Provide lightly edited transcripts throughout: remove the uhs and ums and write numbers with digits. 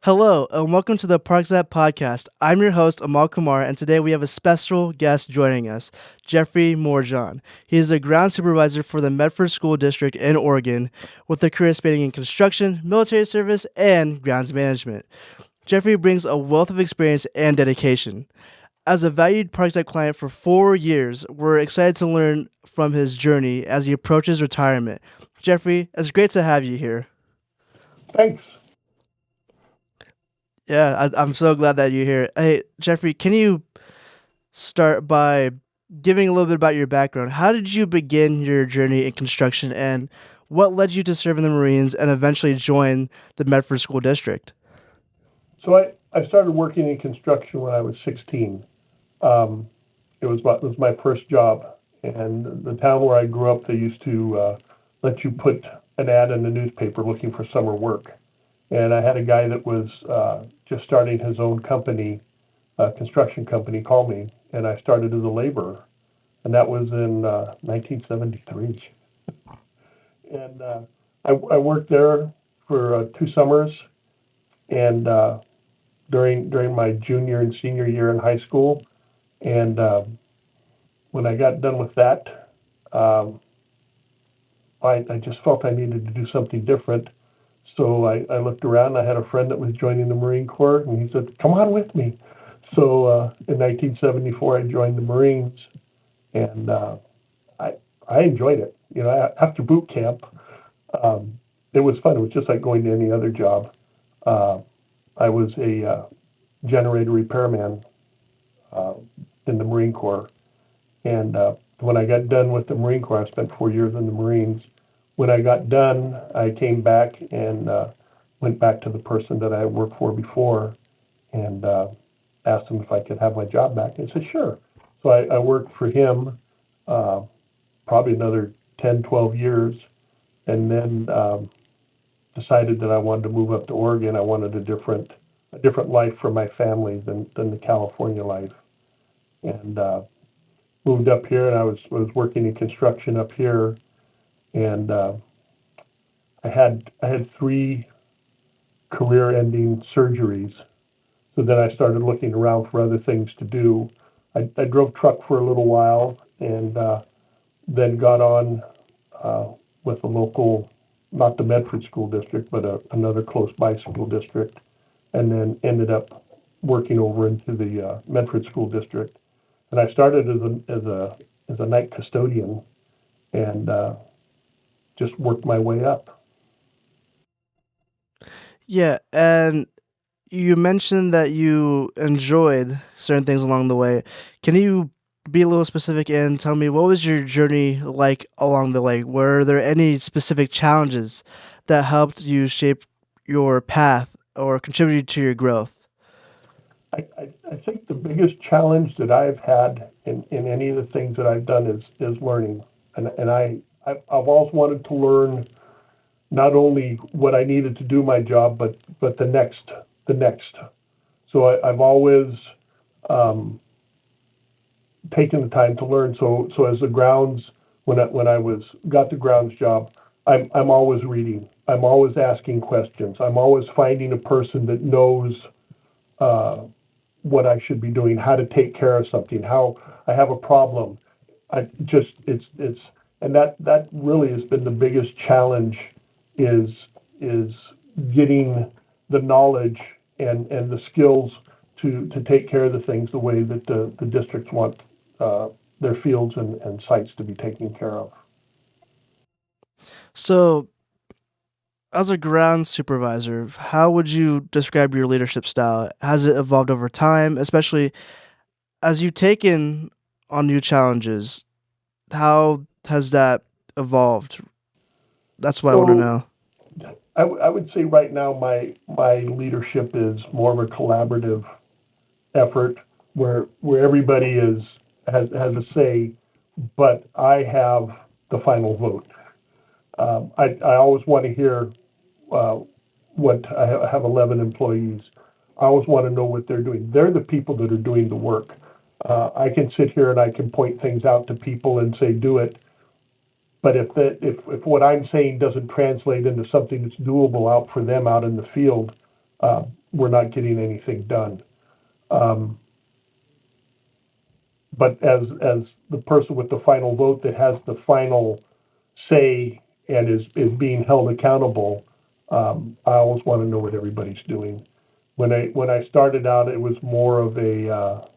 Hello, and welcome to the ParkZapp podcast. I'm your host, Amal Kumar, and today we have a special guest joining us, Jeffrey Morejohn. He is a ground supervisor for the Medford School District in Oregon, with a career spanning in construction, military service, and grounds management. Jeffrey brings a wealth of experience and dedication. As a valued ParkZapp client for 4 years, we're excited to learn from his journey as he approaches retirement. Jeffrey, it's great to have you here. Thanks. Yeah, I'm so glad that you're here. Hey, Jeffrey, can you start by giving a little bit about your background? How did you begin your journey in construction, and what led you to serve in the Marines and eventually join the Medford School District? So I started working in construction when I was 16. Um, it was my first job, and the town where I grew up, they used to let you put an ad in the newspaper looking for summer work. And I had a guy that was just starting his own company, construction company, call me, and I started as a laborer, and that was in 1973. And I worked there for 2 summers, and during my junior and senior year in high school. And when I got done with that, um, I just felt I needed to do something different. So I looked around. I had a friend that was joining the Marine Corps, and he said, "Come on with me." So in 1974, I joined the Marines, and I I enjoyed it. After boot camp, it was fun. It was just like going to any other job. Uh, I was a generator repairman uh, in the Marine Corps. And when I got done with the Marine Corps, I spent 4 years in the Marines. When I got done, I came back and went back to the person that I had worked for before and asked him if I could have my job back. And he said, sure. So I worked for him uh, probably another 10, 12 years, and then decided that I wanted to move up to Oregon. I wanted a different life for my family than the California life. And moved up here, and I was working in construction up here, and I had three career-ending surgeries. So then I started looking around for other things to do. I drove truck for a little while, and then got on uh, with a local, not the Medford School District, but another close by school district, and then ended up working over into the Medford School District. And I started as a night custodian, and just worked my way up. Yeah, and you mentioned that you enjoyed certain things along the way. Can you be a little specific and tell me what was your journey like along the way? Were there any specific challenges that helped you shape your path or contributed to your growth? I think the biggest challenge that I've had in any of the things that I've done is learning. And I've always wanted to learn not only what I needed to do my job, but the next. So I've always um, taken the time to learn. So as the grounds, when I was got the grounds job, I'm always reading. I'm always asking questions. I'm always finding a person that knows uh, what I should be doing, how to take care of something, how I have a problem. I just it's and that really has been the biggest challenge is is getting the knowledge and the skills to take care of the things the way that the districts want uh, their fields and sites to be taken care of. So, as a ground supervisor, how would you describe your leadership style? Has it evolved over time, especially as you've taken on new challenges? How has that evolved? That's what I want to So know. I would say right now my leadership is more of a collaborative effort where everybody has a say, but I have the final vote. I always want to hear uh, what I have 11 employees. I always want to know what they're doing. They're the people that are doing the work. I can sit here and I can point things out to people and say do it, but if what I'm saying doesn't translate into something that's doable out for them out in the field, we're not getting anything done. Um, but as the person with the final vote that has the final say and is being held accountable, I always want to know what everybody's doing. When I started out, it was more of a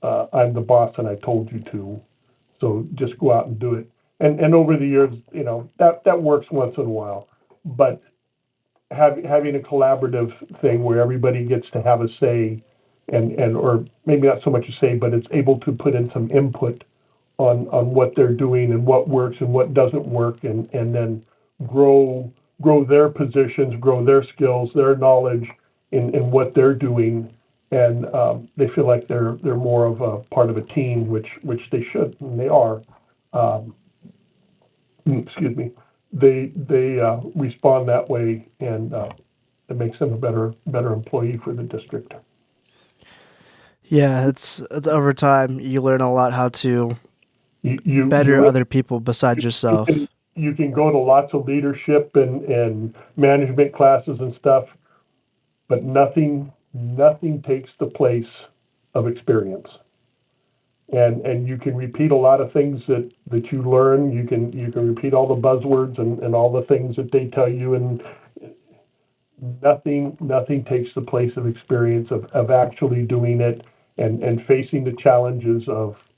I'm the boss and I told you to, so just go out and do it. And over the years, that works once in a while, but having a collaborative thing where everybody gets to have a say, and or maybe not so much a say, but it's able to put in some input on what they're doing and what works and what doesn't work, and then grow grow their positions, grow their skills, their knowledge in what they're doing, and they feel like they're more of a part of a team, which they should and they are. Um, Excuse me. They respond that way, and it makes them a better employee for the district. Yeah, it's over time you learn a lot how to better You other people besides you can yourself. you can go to lots of leadership and management classes and stuff, but nothing takes the place of experience. And you can repeat a lot of things that you learn. You can repeat all the buzzwords and all the things that they tell you, and nothing takes the place of experience of actually doing it, and facing the challenges of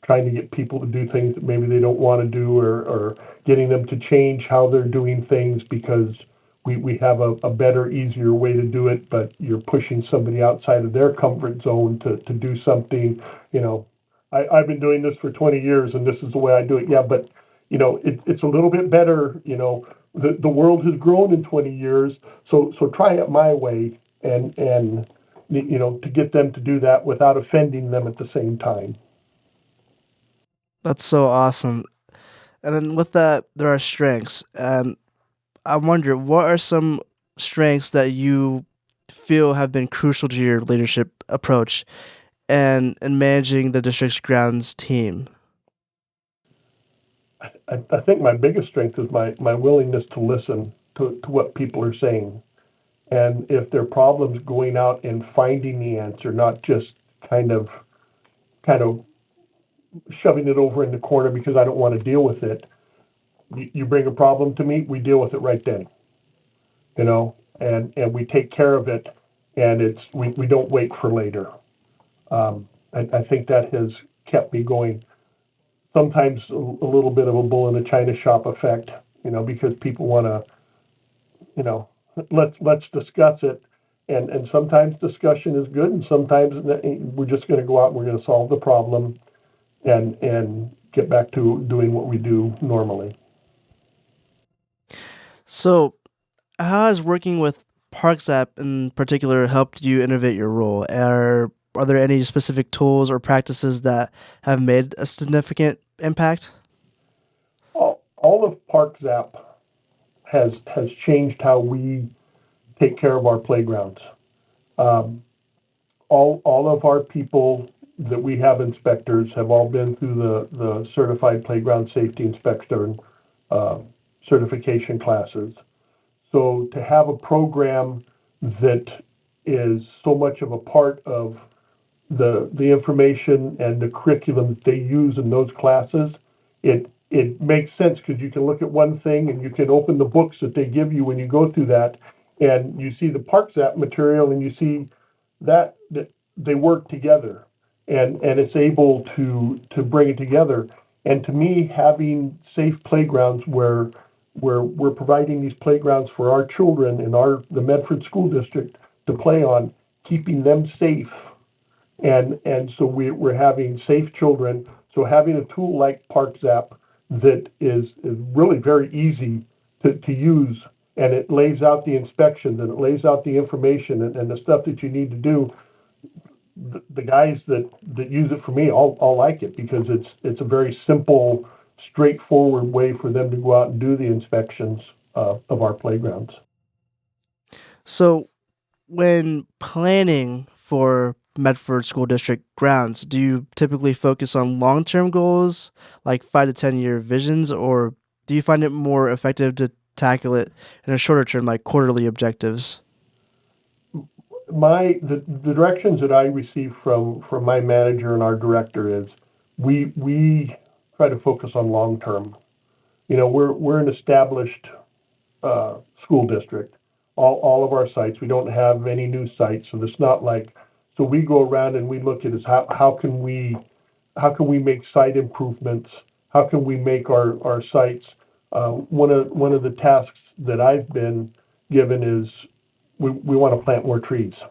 trying to get people to do things that maybe they don't want to do, or getting them to change how they're doing things because we have a better, easier way to do it, but you're pushing somebody outside of their comfort zone to do something. You know, I've been doing this for 20 years and this is the way I do it. Yeah, but it's a little bit better. The world has grown in 20 years, so try it my way, and to get them to do that without offending them at the same time. That's so awesome. And then with that, there are strengths. And I wonder, what are some strengths that you feel have been crucial to your leadership approach and managing the district's grounds team? I think my biggest strength is my willingness to listen to what people are saying, and if there are problems, going out and finding the answer, not just kind of shoving it over in the corner because I don't want to deal with it. You bring a problem to me, we deal with it right then, and we take care of it, and we don't wait for later. I think that has kept me going. Sometimes a little bit of a bull in a china shop effect, because people want to, you know, let's discuss it, and sometimes discussion is good, and sometimes we're just going to go out and we're going to solve the problem, and get back to doing what we do normally. So, how has working with ParkZapp in particular helped you innovate your role? Are there any specific tools or practices that have made a significant impact? All of ParkZapp has changed how we take care of our playgrounds. Um, all of our people that we have inspectors have all been through the certified playground safety inspector uh, certification classes. So to have a program that is so much of a part of the information and the curriculum that they use in those classes, it makes sense because you can look at one thing and you can open the books that they give you when you go through that, and you see the ParkZapp material and you see that they work together, and it's able to bring it together. And to me, having safe playgrounds where we're providing these playgrounds for our children in the Medford School District to play on, keeping them safe, and so we're having safe children. So having a tool like ParkZapp that is really very easy to use, and it lays out the inspections and it lays out the information and the stuff that you need to do. The guys that use it for me all like it because it's a very simple, straightforward way for them to go out and do the inspections of our playgrounds. So, when planning for Medford School District grounds, do you typically focus on long term goals, like 5 to 10 year visions, or do you find it more effective to tackle it in a shorter term, like quarterly objectives? the directions that I receive from my manager and our director is we try to focus on long term. We're an established school district. All of our sites. We don't have any new sites, so it's not like. So we go around and we look at is how can we make site improvements? How can we make our sites? One of the tasks that I've been given is we want to plant more trees.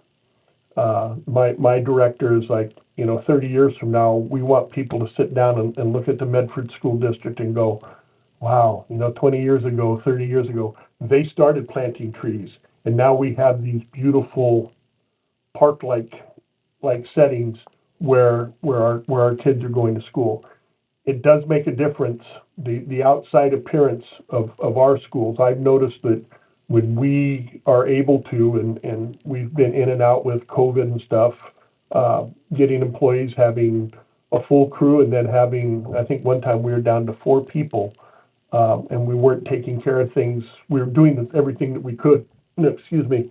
My director is like, 30 years from now, we want people to sit down and look at the Medford School District and go, wow, 20 years ago, 30 years ago, they started planting trees. And now we have these beautiful park-like settings where our kids are going to school. It does make a difference. The outside appearance of our schools, I've noticed that when we are able to, and we've been in and out with COVID and stuff, getting employees having a full crew and then having, I think one time we were down to 4 people, and we weren't taking care of things. We were doing everything that we could. No, excuse me.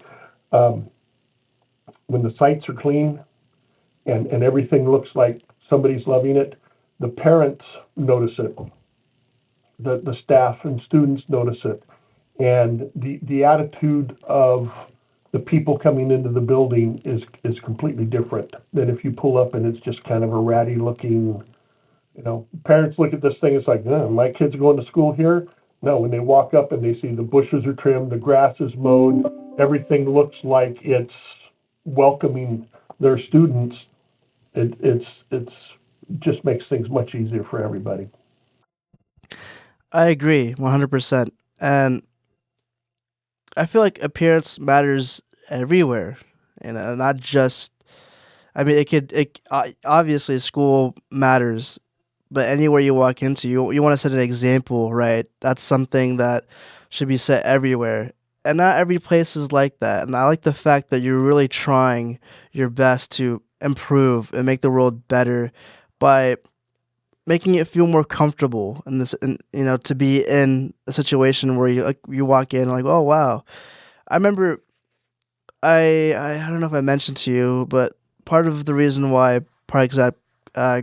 Um, when the sites are clean and everything looks like somebody's loving it, the parents notice it, the staff and students notice it, and the attitude of the people coming into the building is completely different than if you pull up and it's just kind of a ratty looking. Parents look at this thing, it's like, my kids are going to school here. No, when they walk up and they see the bushes are trimmed, the grass is mowed, everything looks like it's welcoming their students. It's just makes things much easier for everybody. I agree 100%. And I feel like appearance matters everywhere, not just. I mean, obviously school matters, but anywhere you walk into, you want to set an example, right? That's something that should be set everywhere, and not every place is like that. And I like the fact that you're really trying your best to improve and make the world better by making it feel more comfortable in this, and to be in a situation where you walk in like, oh wow. I remember I don't know if I mentioned to you, but part of the reason why ParkZapp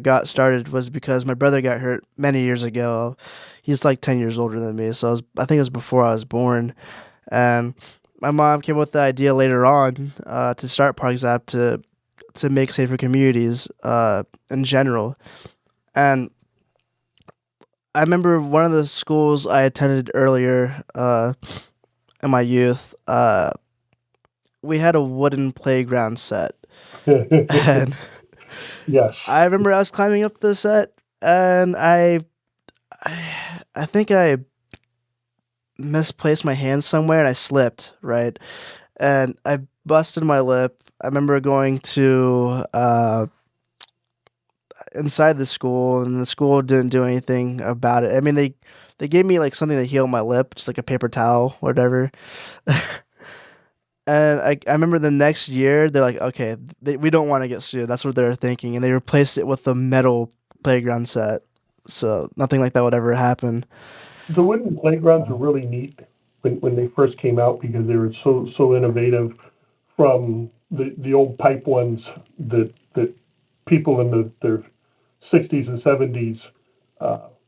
got started was because my brother got hurt many years ago. He's like 10 years older than me, so I think it was before I was born. And my mom came up with the idea later on to start ParkZapp to make safer communities in general. And I remember one of the schools I attended earlier in my youth. We had a wooden playground set, and Yes. I remember I was climbing up the set, and I think I misplaced my hand somewhere, and I slipped, right, and I busted my lip. I remember going to inside the school, and the school didn't do anything about it. I mean, they gave me like something to heal my lip, just like a paper towel, whatever. And I remember the next year, they're like, okay, we don't want to get sued. That's what they're thinking. And they replaced it with a metal playground set. So nothing like that would ever happen. The wooden playgrounds were really neat when they first came out because they were so innovative from the old pipe ones that people in their 60s and 70s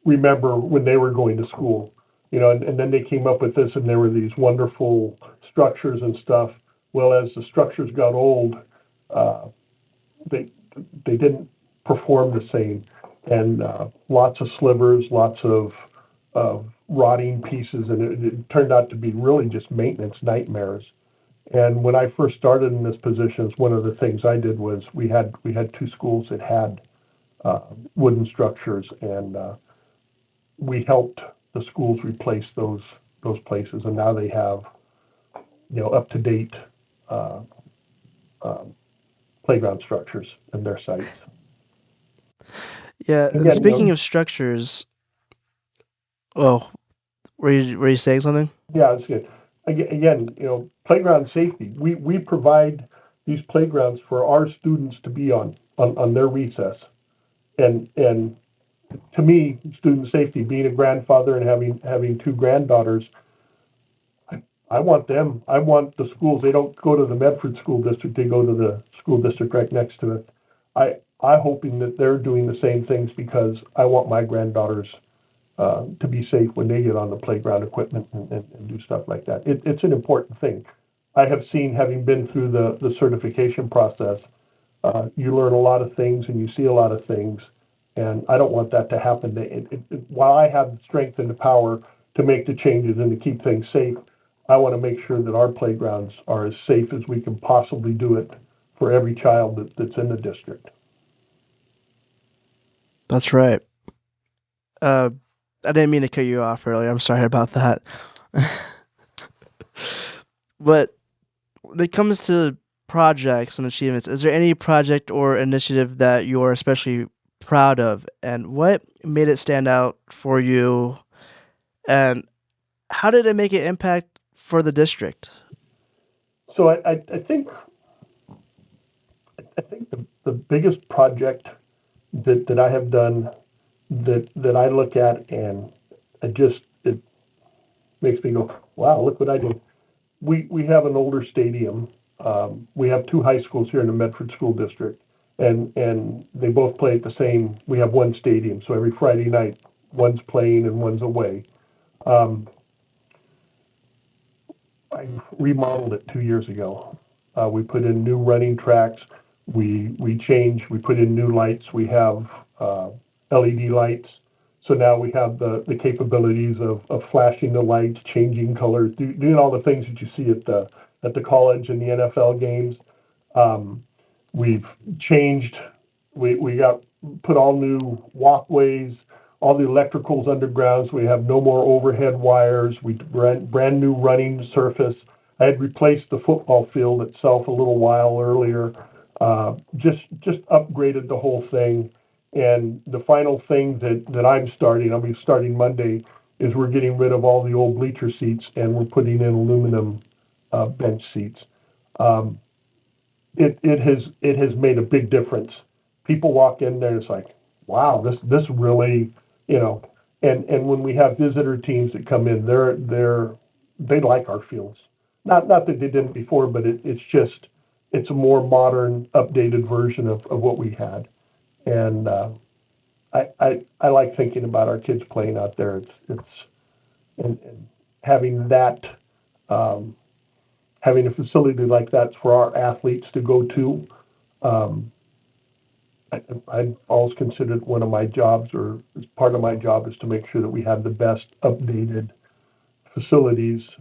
remember when they were going to school. And then they came up with this, and there were these wonderful structures and stuff. Well, as the structures got old, uh, they they didn't perform the same, and lots of slivers, lots of rotting pieces, and it turned out to be really just maintenance nightmares. And when I first started in this position, one of the things I did was we had 2 schools that had uh, wooden structures, and we helped the schools replace those places, and now they have up to date uh, um, playground structures in their sites. Yeah, and Again, speaking of structures, oh, were you saying something? yeah, it's good. Again, playground safety. We provide these playgrounds for our students to be on their recess, and to me, student safety, being a grandfather and having 2 granddaughters, I want the schools, they don't go to the Medford School District, they go to the school district right next to it. I'm hoping that they're doing the same things because I want my granddaughters to be safe when they get on the playground equipment and do stuff like that. It's an important thing. I have seen, having been through the certification process, you learn a lot of things and you see a lot of things, and I don't want that to happen. While I have the strength and the power to make the changes and to keep things safe, I want to make sure that our playgrounds are as safe as we can possibly do it for every child that's in the district. That's right. Uh, I didn't mean to cut you off earlier. I'm sorry about that. But when it comes to projects and achievements, is there any project or initiative that you're especially proud of, and what made it stand out for you, and how did it make an impact for the district? So I think the biggest project that I have done that I look at and it makes me go, wow, look what I did. We have an older stadium. We have two high schools here in the Medford School District, and they both play at the same. We have one stadium, so every Friday night, one's playing and one's away. Um, I remodeled it 2 years ago. We put in new running tracks. We changed. We put in new lights. We have LED lights. So now we have the capabilities of flashing the lights, changing colors, doing all the things that you see at the college and the NFL games. Um, we've changed. We got put all new walkways, all the electricals underground, so we have no more overhead wires. We brand new running surface. I had replaced the football field itself a little while earlier. Just upgraded the whole thing. And the final thing that I'll be starting Monday, is we're getting rid of all the old bleacher seats and we're putting in aluminum bench seats. Um, it has made a big difference. People walk in there, it's like, wow, this really, you know, and when we have visitor teams that come in, they like our fields. Not that they didn't before, but it's a more modern, updated version of what we had. And I like thinking about our kids playing out there. It's and having that um, having a facility like that for our athletes to go to. Um, I always considered one of my jobs, or as part of my job, is to make sure that we have the best updated facilities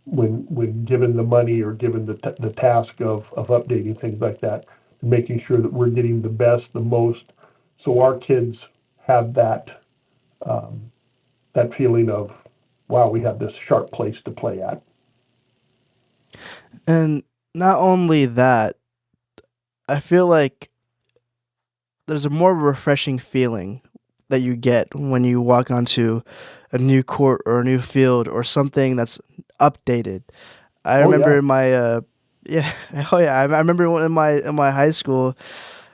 when given the money or given the task of updating things like that, making sure that we're getting the best, the most, so our kids have um, that feeling of, wow, we have this sharp place to play at. And not only that, I feel like there's a more refreshing feeling that you get when you walk onto a new court or a new field or something that's updated. I Oh remember yeah, in my yeah, oh yeah, I remember in my high school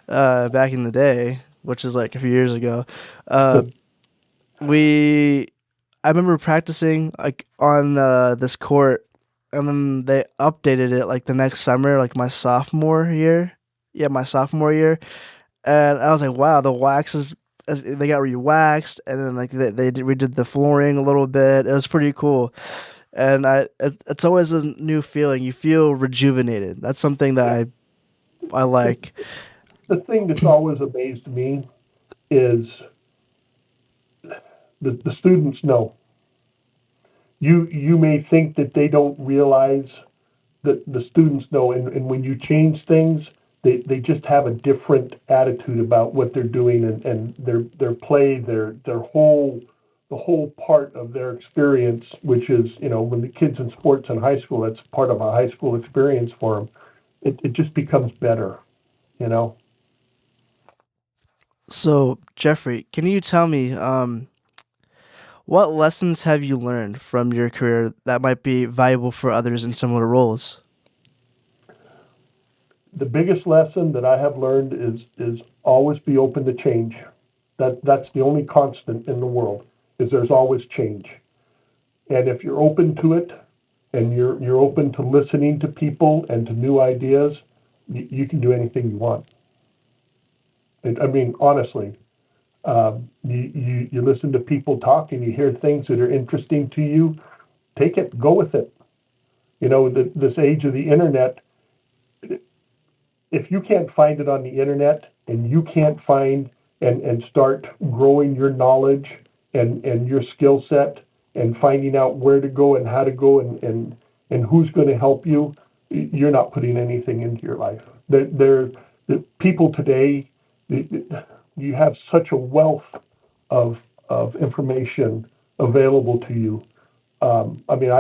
back in the day, which is like a few years ago. Uh, we I remember practicing like on this court, and then they updated it like the next summer, like my sophomore year. Yeah, my sophomore year, and I was like, wow, the wax they got re-waxed, and then like redid the flooring a little bit. It was pretty cool, and it's always a new feeling. You feel rejuvenated. That's something that yeah. I The, like. the thing that's always amazed me is the students know. You may think that they don't realize that the students know, and when you change things, they just have a different attitude about what they're doing, and their play, their whole the whole part of their experience, which is, when the kids in sports in high school, that's part of a high school experience for them. It just becomes better, you know. So, Jeffrey, can you tell me what lessons have you learned from your career that might be valuable for others in similar roles? The biggest lesson that I have learned is always be open to change. That's the only constant in the world, is there's always change. And if you're open to it and you're open to listening to people and to new ideas, you can do anything you want. I mean, honestly, you listen to people talk and you hear things that are interesting to you, take it, go with it. This age of the internet, if you can't find it on the internet and you can't find and start growing your knowledge and your skill set and finding out where to go and how to go and who's going to help you, you're not putting anything into your life. The people today, you have such a wealth of information available to you. I mean,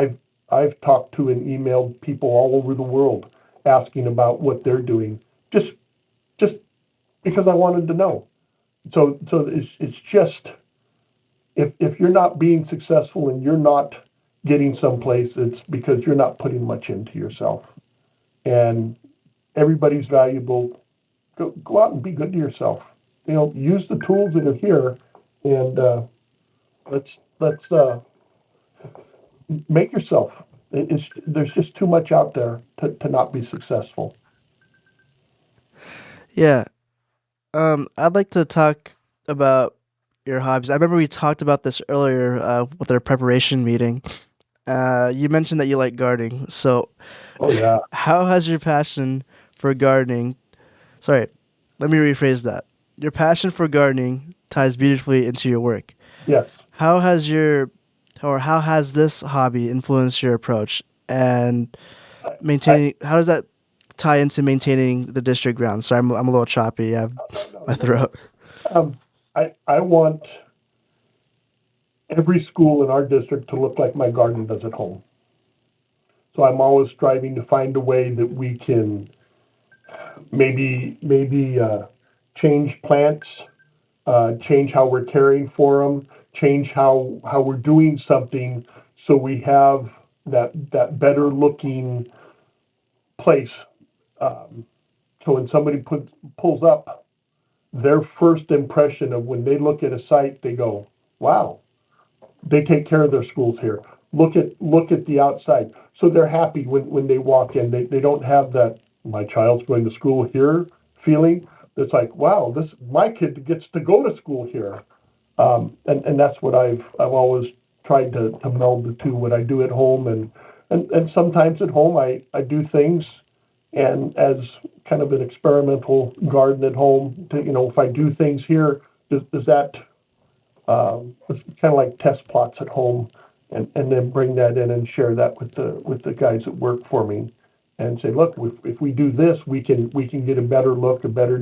I've talked to and emailed people all over the world asking about what they're doing, just just because I wanted to know. So it's just, if you're not being successful and you're not getting someplace, it's because you're not putting much into yourself. And everybody's valuable. Go out and be good to yourself. Use the tools that are here, and let's make yourself. There's just too much out there to not be successful. Yeah. I'd like to talk about your hobbies. I remember we talked about this earlier with our preparation meeting. You mentioned that you like gardening. So, Oh yeah, how has your passion for gardening? Sorry, let me rephrase that. Your passion for gardening ties beautifully into your work. yes. How has your or how has this hobby influenced your approach and I, I maintaining? How does that tie into maintaining the district grounds? Sorry, I'm a little choppy. I have no, my you're good. throat. I want every school in our district to look like my garden does at home. So I'm always striving to find a way that we can maybe change plants, change how we're caring for them, change how we're doing something so we have that better looking place. Um, so when somebody pulls up, their first impression of when they look at a site, they go, "Wow, they take care of their schools here. Look at the outside." So they're happy when they walk in. They don't have that "my child's going to school here" feeling. It's like, wow, this my kid gets to go to school here. And that's what I've always tried to meld the two. What I do at home, and sometimes at home I do things, and as kind of an experimental garden at home. If I do things here, does that it's kind of like test plots at home, and then bring that in and share that with the guys that work for me, and say, look, if we do this, we can get a better look, a better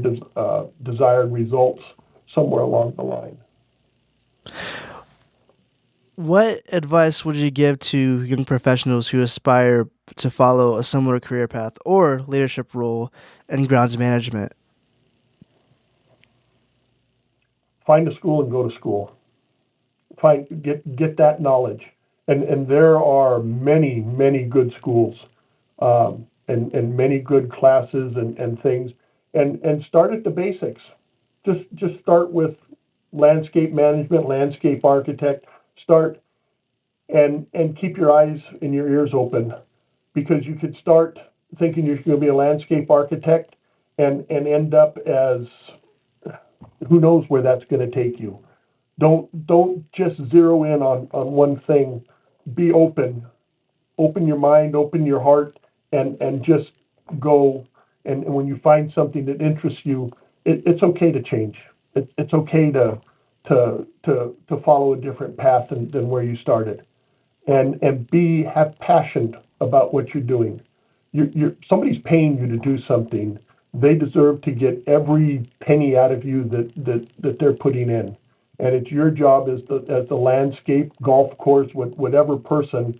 desired results somewhere along the line. What advice would you give to young professionals who aspire to follow a similar career path or leadership role in grounds management? Find a school and go to school. Get that knowledge, and there are many good schools, and many good classes and things, and start at the basics. Just start with landscape management, landscape architect. Start, and keep your eyes and your ears open, because you could start thinking you're going to be a landscape architect and end up as, who knows where that's going to take you. Don't just zero in on one thing. Be open. Open your mind, open your heart, and just go. And when you find something that interests you, it's okay to change. It's okay to follow a different path than where you started, and have passion about what you're doing. Somebody's paying you to do something. They deserve to get every penny out of you that they're putting in. And it's your job as the landscape, golf course, whatever person,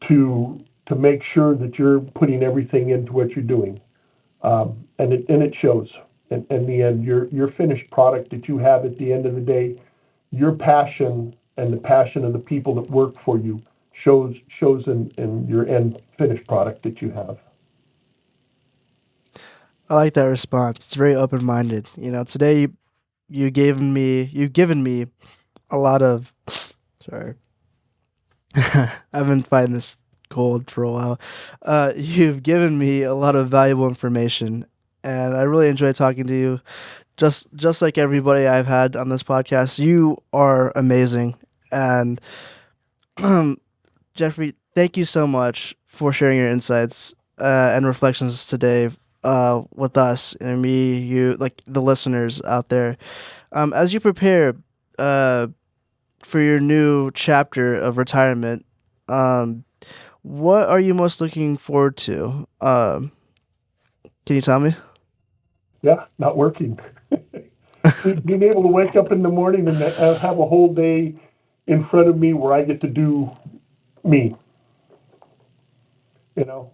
to make sure that you're putting everything into what you're doing. And it shows. In the end, your finished product that you have at the end of the day, your passion and the passion of the people that work for you shows in your end finished product that you have. I like that response. It's very open minded. Today you've given me a lot of sorry. I've been fighting this cold for a while. You've given me a lot of valuable information, and I really enjoy talking to you. Just like everybody I've had on this podcast, you are amazing. And Jeffrey, thank you so much for sharing your insights and reflections today with us and me, you, like the listeners out there. As you prepare uh, for your new chapter of retirement, um, what are you most looking forward to? Can you tell me? Yeah, not working. Being able to wake up in the morning and have a whole day in front of me where I get to do me. You know,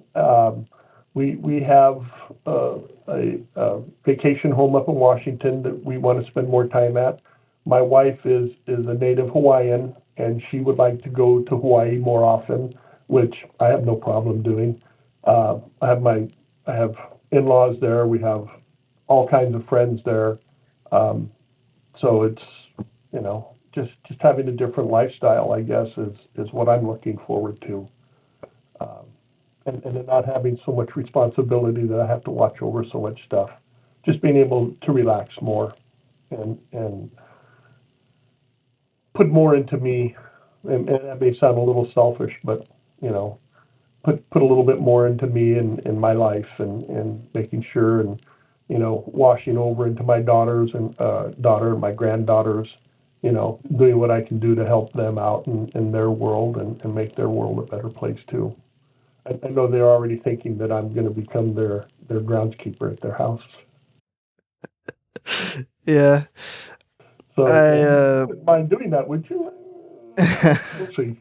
we have a vacation home up in Washington that we want to spend more time at. My wife is a native Hawaiian, and she would like to go to Hawaii more often, which I have no problem doing. I have I have in-laws there. We have all kinds of friends there. Um, so it's, just having a different lifestyle, I guess, is what I'm looking forward to. Um, and then not having so much responsibility that I have to watch over so much stuff. Just being able to relax more and put more into me. And that may sound a little selfish, but you know, put a little bit more into me and my life and making sure and washing over into my daughters and daughter and my granddaughters, doing what I can do to help them out in their world and make their world a better place too. I know they're already thinking that I'm going to become their groundskeeper at their house. Yeah, So I you wouldn't mind doing that, would you? We'll see.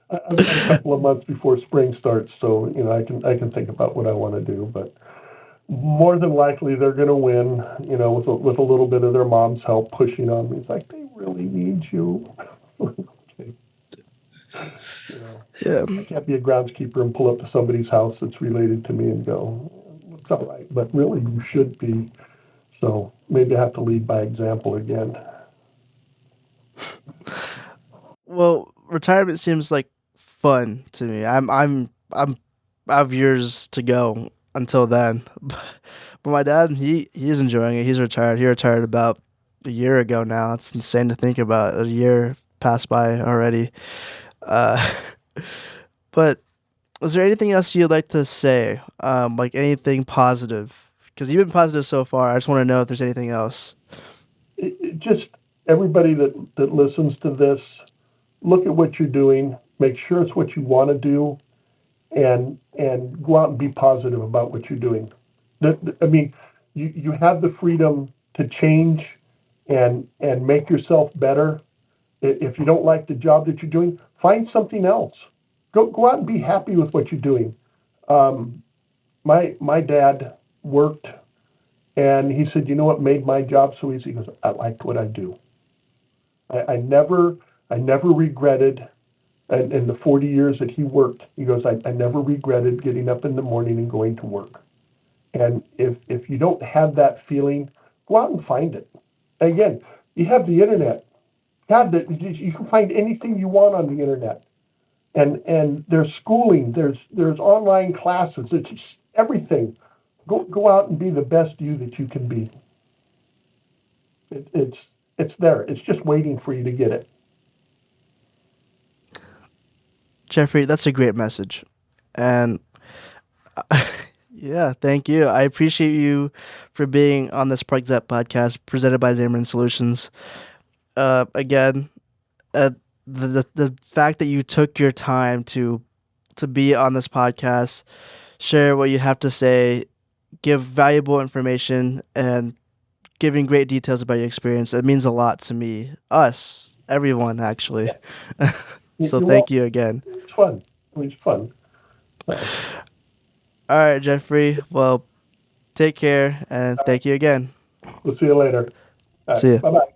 I've got a couple of months before spring starts, so I can think about what I want to do. But more than likely, they're going to win. With a little bit of their mom's help pushing on me. It's like they really need you. Okay. yeah. I can't be a groundskeeper and pull up to somebody's house that's related to me and go, "It's all right," but really, you should be. So maybe I have to lead by example again. Well, retirement seems like fun to me. I have years to go until then. But my dad, he's enjoying it. He's retired. He retired about a year ago now. It's insane to think about. A year passed by already. Uh, but is there anything else you'd like to say? Like anything positive? Because you've been positive so far. I just want to know if there's anything else. It just everybody that listens to this, look at what you're doing, make sure it's what you want to do, and go out and be positive about what you're doing. I mean, you have the freedom to change and make yourself better. If you don't like the job that you're doing, find something else. Go out and be happy with what you're doing. Um, my dad worked, and he said, "You know what made my job so easy?" He goes, "I liked what I do. I never regretted." And in the 40 years that he worked, he goes, I never regretted getting up in the morning and going to work. And if you don't have that feeling, go out and find it. Again, you have the internet. God, you can find anything you want on the internet. And there's schooling, there's online classes, it's just everything. Go out and be the best you that you can be. It's there. It's just waiting for you to get it. Jeffrey, that's a great message. And yeah, thank you. I appreciate you for being on this ParkZapp podcast presented by Zamorins Solutions. Again, uh, the fact that you took your time to be on this podcast, share what you have to say, give valuable information, and giving great details about your experience, it means a lot to me, us, everyone, actually. Yeah. So You're thank welcome. you again. It's fun. It's fun. So, All right, Jeffrey. Well, take care and thank you again. we'll see you later. All See right. ya. Bye bye.